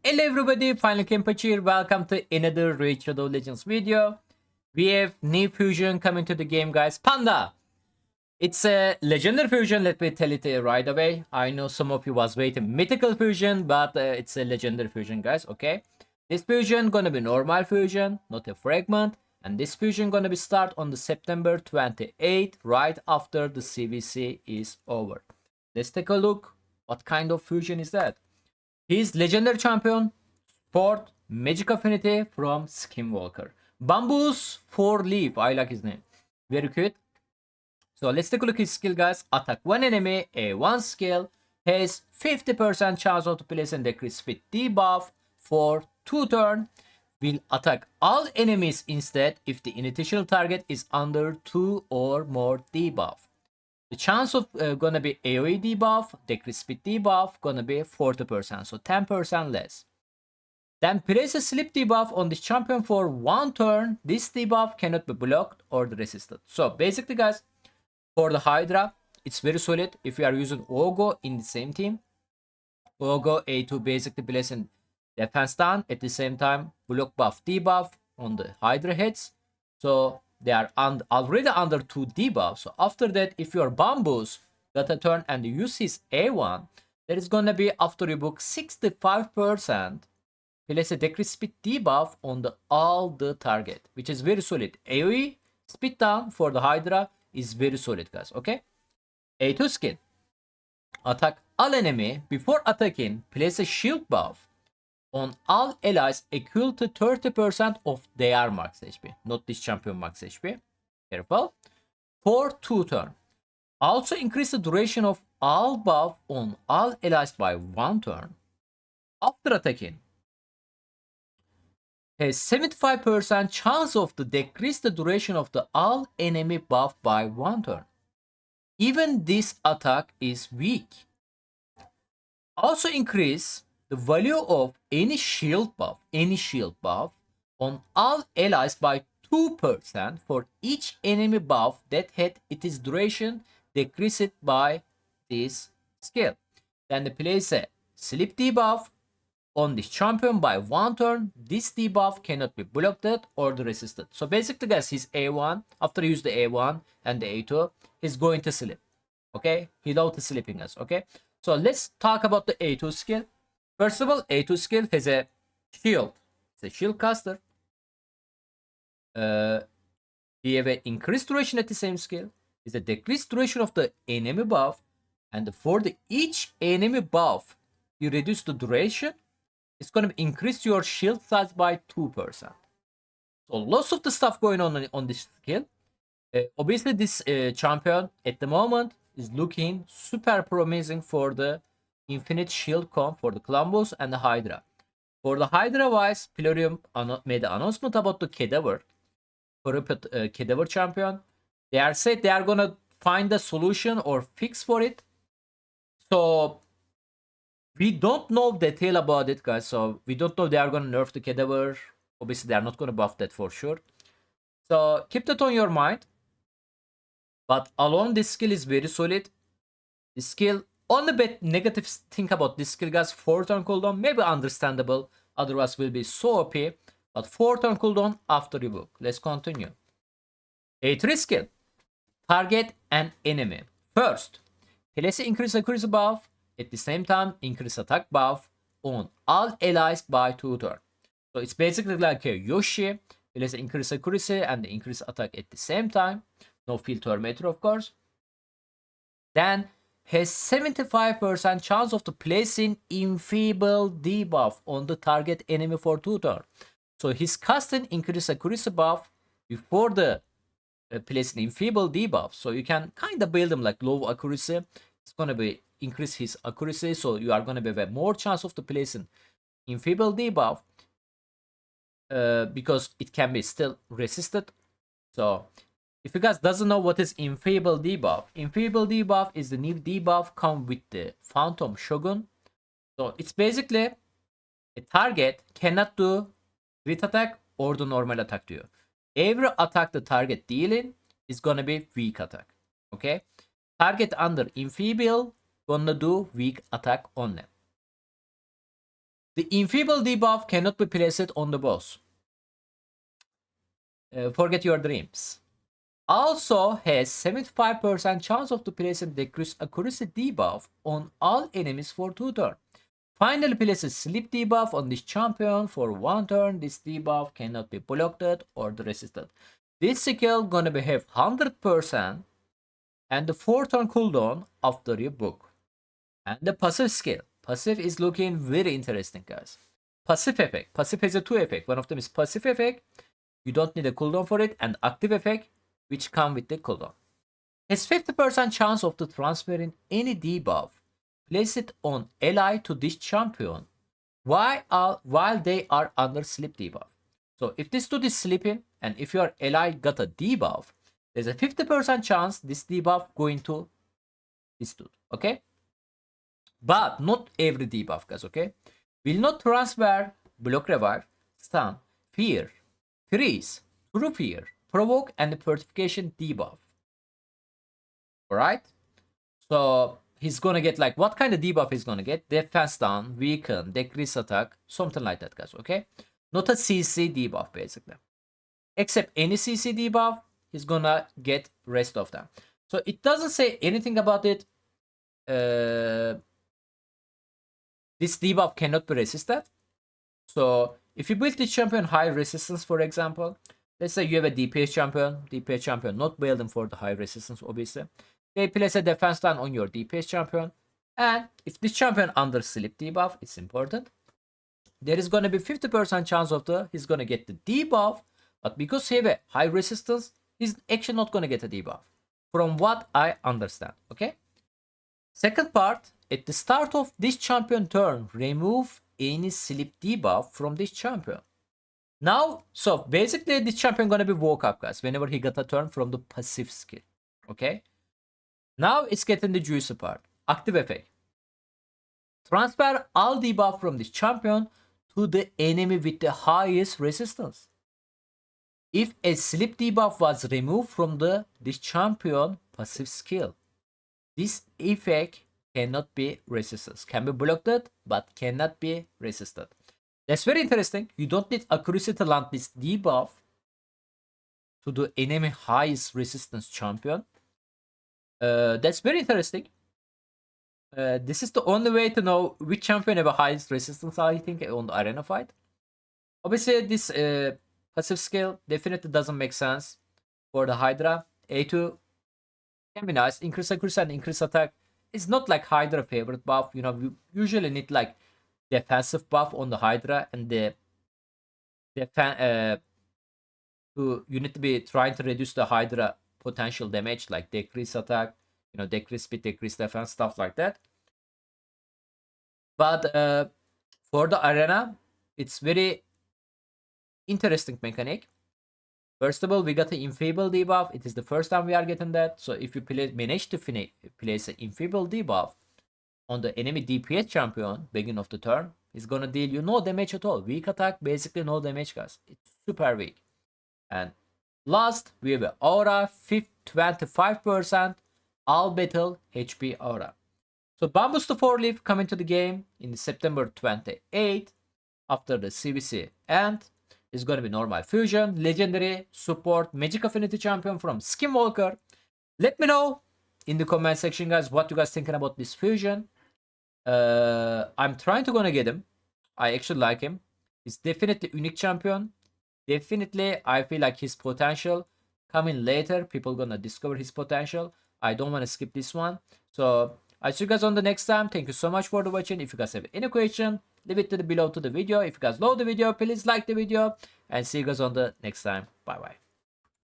Hello everybody, finalKenpachi here. Welcome to another Raid Shadow Legends video. We have new fusion coming to the game, guys. Panda! It's a legendary fusion, let me tell it right away. I know some of you was waiting mythical fusion, but it's a legendary fusion, guys, okay? This fusion gonna be normal fusion, not a fragment. And this fusion gonna be start on the September 28th, right after the CVC is over. Let's take a look. What kind of fusion is that? He's legendary champion, sport, magic affinity from Skinwalker. Bambus Fourleaf, I like his name. Very cute. So let's take a look at his skill, guys. Attack one enemy, A1 skill, has 50% chance of to place and decrease speed debuff for 2 turns. Will attack all enemies instead if the initial target is under 2 or more debuff. The chance of gonna be AoE debuff, decrease speed debuff, gonna be 40%, so 10% less. Then place a sleep debuff on this champion for 1 turn. This debuff cannot be blocked or resisted. So basically, guys, for the Hydra, it's very solid if you are using Ogo in the same team. Ogo A2 basically placing defense down at the same time, block buff debuff on the Hydra hits. So they are already under 2 debuffs. So after that, if your Bambus got a turn and you use his A1, there is gonna be, after you book, 65% place a decrease speed debuff on all the target, which is very solid. AoE speed down for the Hydra is very solid, guys, okay? A2 skill. Attack all enemy. Before attacking, place a shield buff on all allies equal to 30% of their max HP, not this champion max HP. Careful. For 2 turns. Also increase the duration of all buff on all allies by 1 turn. After attacking, has 75% chance of to decrease the duration of the all enemy buff by 1 turn. Even this attack is weak. Also increase the value of any shield buff on all allies by 2% for each enemy buff that had its duration decreased by this skill. Then they place a sleep debuff on this champion by 1 turn. This debuff cannot be blocked or resisted. So basically, guys, his A1, after you use the A1 and the A2, he's going to sleep. Okay, without sleeping us. Okay, so let's talk about the A2 skill. First of all, A2 skill has a shield. It's a shield caster. We have an increased duration at the same skill. It's a decreased duration of the enemy buff. And for each enemy buff, you reduce the duration. It's going to increase your shield size by 2%. So lots of the stuff going on this skill. Obviously, this champion at the moment is looking super promising for the infinite shield comp for the Columbus and the Hydra. For the Hydra wise, Pilorium made an announcement about the Cadaver, Cadaver champion. They are said they are gonna find a solution or fix for it. So we don't know detail about it, guys. So we don't know they are gonna nerf the Cadaver. Obviously, they are not gonna buff that for sure. So keep that on your mind. But alone, this skill is very solid. This skill, only bit negative thing about this skill, guys, 4 turn cooldown, maybe understandable, otherwise will be so OP, but 4 turn cooldown after you book. Let's continue. A3 skill, target an enemy. First, place increase accuracy buff, at the same time increase attack buff on all allies by 2 turns. So it's basically like a Yoshi, place increase accuracy and increase attack at the same time. No filter meter, of course. Then has 75% chance of placing Enfeeble debuff on the target enemy for 2 turns. So he's casting increase accuracy buff before the placing Enfeeble debuff. So you can kind of build him like low accuracy. It's gonna be increase his accuracy, so you are gonna have more chance of placing Enfeeble debuff because it can be still resisted. So if you guys doesn't know what is Enfeeble debuff is the new debuff come with the Phantom Shogun. So it's basically a target cannot do crit attack or the normal attack to you. Every attack the target dealing is gonna be weak attack. Okay, target under Enfeeble gonna do weak attack only. The Enfeeble debuff cannot be placed on the boss. Forget your dreams. Also has 75% chance of to place a decreased accuracy debuff on all enemies for 2 turns. Finally places sleep debuff on this champion for 1 turn. This debuff cannot be blocked or resisted. This skill gonna be have 100% and the 4 turn cooldown after your book. And the passive skill. Passive is looking very interesting, guys. Passive effect. Passive has a 2 effect. One of them is passive effect. You don't need a cooldown for it. And active effect, which come with the cooldown. Has 50% chance of the transferring any debuff. Place it on ally to this champion while they are under sleep debuff. So if this dude is sleeping and if your ally got a debuff, there's a 50% chance this debuff going to this dude. Okay? But not every debuff, guys. Okay? Will not transfer block, revive, stun, fear, freeze, true fear, provoke, and the purification debuff. Alright? So he's gonna get like what kind of debuff he's gonna get? Defense down, weaken, decrease attack, something like that, guys. Okay? Not a CC debuff basically. Except any CC debuff, he's gonna get rest of them. So it doesn't say anything about it. This debuff cannot be resisted. So if you build this champion high resistance, for example, let's say you have a DPS champion not building for the high resistance, obviously. They place a defense down on your DPS champion. And if this champion under sleep debuff, it's important. There is going to be 50% chance of he's going to get the debuff. But because he have a high resistance, he's actually not going to get a debuff. From what I understand. Okay. Second part, at the start of this champion turn, remove any sleep debuff from this champion. Now, so basically this champion gonna be woke up, guys, whenever he got a turn from the passive skill. Okay. Now it's getting the juicy part. Active effect. Transfer all debuff from this champion to the enemy with the highest resistance. If a sleep debuff was removed from this champion passive skill, this effect cannot be resisted. Can be blocked, but cannot be resisted. That's very interesting. You don't need accuracy to land this debuff to the enemy highest resistance champion. That's very interesting. This is the only way to know which champion have a highest resistance, I think, on the arena fight. Obviously, this passive skill definitely doesn't make sense for the Hydra. A2 can be nice. Increase accuracy and increase attack. It's not like Hydra favorite buff. You know, you usually need like defensive buff on the Hydra and you need to be trying to reduce the Hydra potential damage, like decrease attack, you know, decrease speed, decrease defense, stuff like that. But for the arena, it's very interesting mechanic. First of all, we got the Enfeeble debuff. It is the first time we are getting that. So if you manage to place an Enfeeble debuff on the enemy DPS champion beginning of the turn, it's gonna deal you no damage at all. Weak attack, basically no damage, guys. It's super weak. And last, we have an aura, 25% all battle HP aura. So Bambus Fourleaf coming to the game in September 28th after the CVC end. Is going to be normal fusion, legendary, support, magic affinity champion from Skinwalker. Let me know in the comment section, guys, what you guys thinking about this fusion. I'm trying to gonna get him. I actually like him. He's definitely unique champion. Definitely, I feel like his potential coming later. People gonna discover his potential. I don't want to skip this one. So I'll see you guys on the next time. Thank you so much for watching. If you guys have any question, leave it below to the video. If you guys love the video, please like the video. And see you guys on the next time. Bye bye.